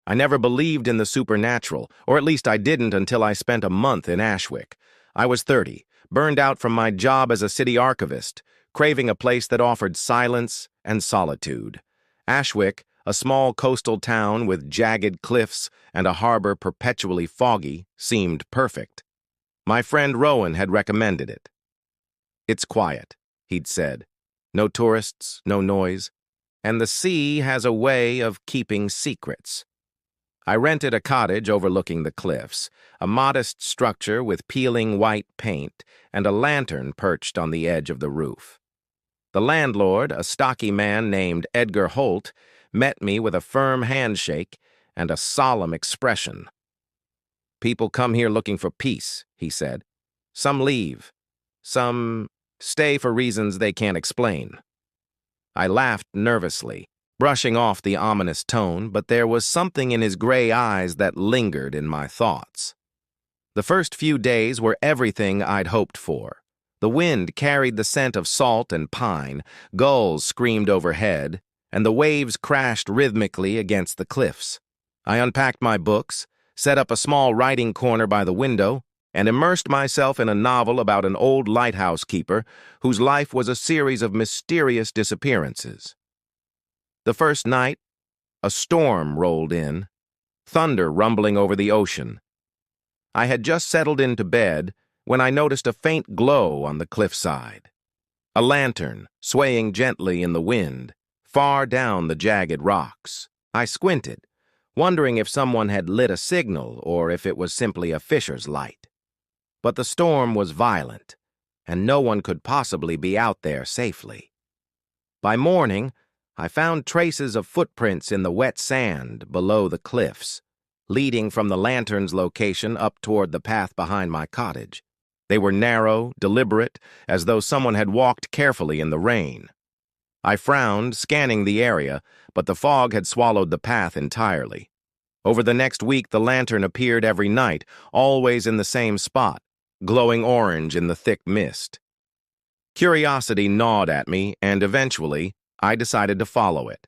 I never believed in the supernatural, or at least I didn't until I spent a month in Ashwick. I was 30, burned out from my job as a city archivist, craving a place that offered silence and solitude. Ashwick, a small coastal town with jagged cliffs and a harbor perpetually foggy, seemed perfect. My friend Rowan had recommended it. "It's quiet," he'd said. "No tourists, no noise, and the sea has a way of keeping secrets." I rented a cottage overlooking the cliffs, a modest structure with peeling white paint and a lantern perched on the edge of the roof. The landlord, a stocky man named Edgar Holt, met me with a firm handshake and a solemn expression. "People come here looking for peace," he said. "Some leave. Some stay for reasons they can't explain." I laughed nervously, brushing off the ominous tone, but there was something in his gray eyes that lingered in my thoughts. The first few days were everything I'd hoped for. The wind carried the scent of salt and pine, gulls screamed overhead, and the waves crashed rhythmically against the cliffs. I unpacked my books, set up a small writing corner by the window, and immersed myself in a novel about an old lighthouse keeper whose life was a series of mysterious disappearances. The first night, a storm rolled in, thunder rumbling over the ocean. I had just settled into bed when I noticed a faint glow on the cliffside. A lantern, swaying gently in the wind, far down the jagged rocks. I squinted, wondering if someone had lit a signal or if it was simply a fisher's light. But the storm was violent, and no one could possibly be out there safely. By morning, I found traces of footprints in the wet sand below the cliffs, leading from the lantern's location up toward the path behind my cottage. They were narrow, deliberate, as though someone had walked carefully in the rain. I frowned, scanning the area, but the fog had swallowed the path entirely. Over the next week, the lantern appeared every night, always in the same spot, glowing orange in the thick mist. Curiosity gnawed at me, and eventually, I decided to follow it.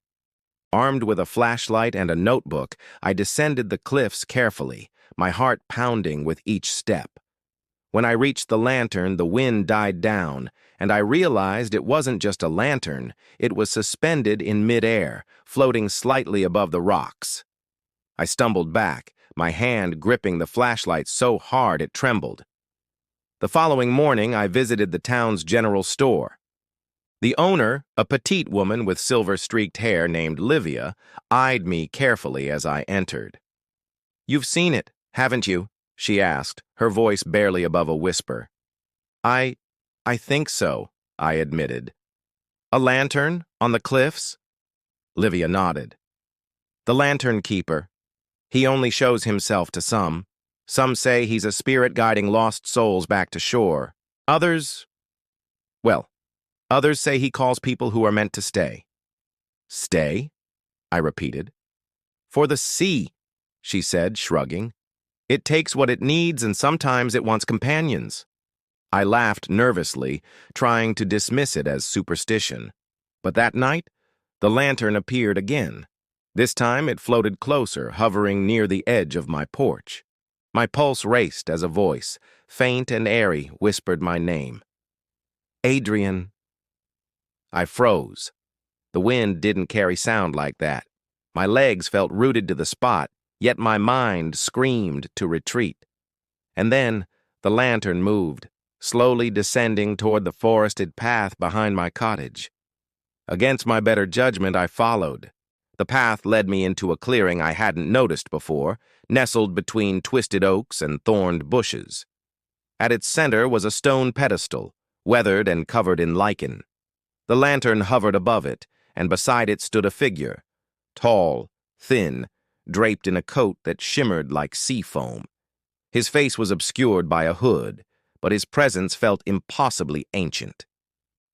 Armed with a flashlight and a notebook, I descended the cliffs carefully, my heart pounding with each step. When I reached the lantern, the wind died down, and I realized it wasn't just a lantern, it was suspended in midair, floating slightly above the rocks. I stumbled back, my hand gripping the flashlight so hard it trembled. The following morning, I visited the town's general store. The owner, a petite woman with silver-streaked hair named Livia, eyed me carefully as I entered. "You've seen it, haven't you?" she asked, her voice barely above a whisper. I think so," I admitted. "A lantern on the cliffs?" Livia nodded. "The lantern keeper. He only shows himself to some. Some say he's a spirit guiding lost souls back to shore. Others say he calls people who are meant to stay." "Stay?" I repeated. "For the sea," she said, shrugging. "It takes what it needs, and sometimes it wants companions." I laughed nervously, trying to dismiss it as superstition. But that night, the lantern appeared again. This time it floated closer, hovering near the edge of my porch. My pulse raced as a voice, faint and airy, whispered my name. "Adrian." I froze. The wind didn't carry sound like that. My legs felt rooted to the spot, yet my mind screamed to retreat. And then the lantern moved, slowly descending toward the forested path behind my cottage. Against my better judgment, I followed. The path led me into a clearing I hadn't noticed before, nestled between twisted oaks and thorned bushes. At its center was a stone pedestal, weathered and covered in lichen. The lantern hovered above it, and beside it stood a figure, tall, thin, draped in a coat that shimmered like sea foam. His face was obscured by a hood, but his presence felt impossibly ancient.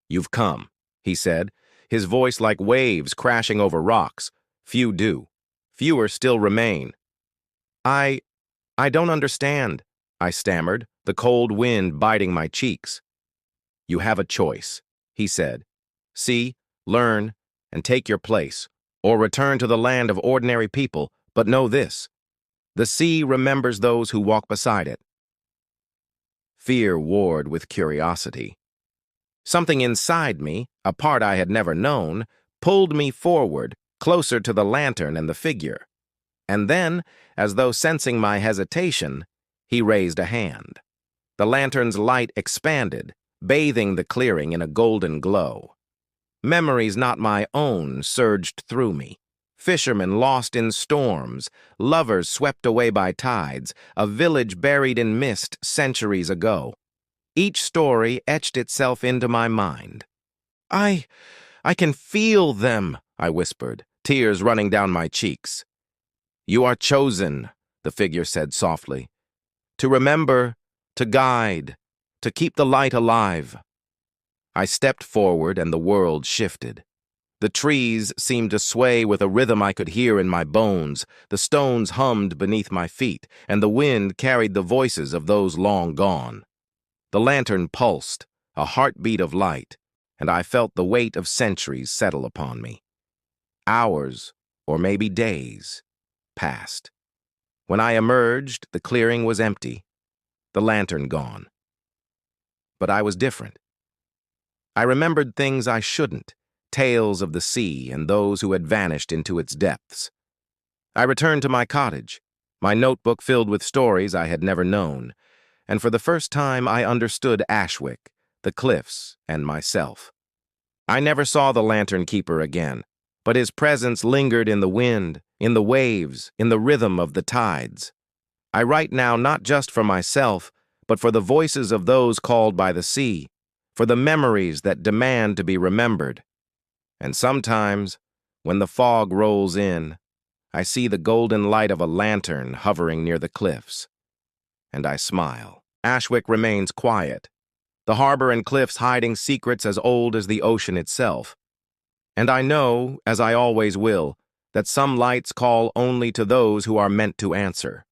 "You've come," he said, his voice like waves crashing over rocks. "Few do. Fewer still remain." I don't understand," I stammered, the cold wind biting my cheeks. "You have a choice," he said. "See, learn, and take your place, or return to the land of ordinary people, But know this, the sea remembers those who walk beside it. Fear warred with curiosity. Something inside me, a part I had never known, pulled me forward, closer to the lantern and the figure. And then, as though sensing my hesitation, he raised a hand. The lantern's light expanded, bathing the clearing in a golden glow. Memories not my own surged through me. Fishermen lost in storms, lovers swept away by tides, a village buried in mist centuries ago. Each story etched itself into my mind. I can feel them, I whispered, tears running down my cheeks. You are chosen, the figure said softly, to remember, to guide, to keep the light alive. I stepped forward and the world shifted. The trees seemed to sway with a rhythm I could hear in my bones, the stones hummed beneath my feet, and the wind carried the voices of those long gone. The lantern pulsed, a heartbeat of light, and I felt the weight of centuries settle upon me. Hours, or maybe days, passed. When I emerged, the clearing was empty, the lantern gone. But I was different. I remembered things I shouldn't, tales of the sea and those who had vanished into its depths. I returned to my cottage, my notebook filled with stories I had never known, and for the first time I understood Ashwick, the cliffs, and myself. I never saw the lantern keeper again, but his presence lingered in the wind, in the waves, in the rhythm of the tides. I write now not just for myself, but for the voices of those called by the sea, for the memories that demand to be remembered. And sometimes, when the fog rolls in, I see the golden light of a lantern hovering near the cliffs, and I smile. Ashwick remains quiet, the harbor and cliffs hiding secrets as old as the ocean itself. And I know, as I always will, that some lights call only to those who are meant to answer.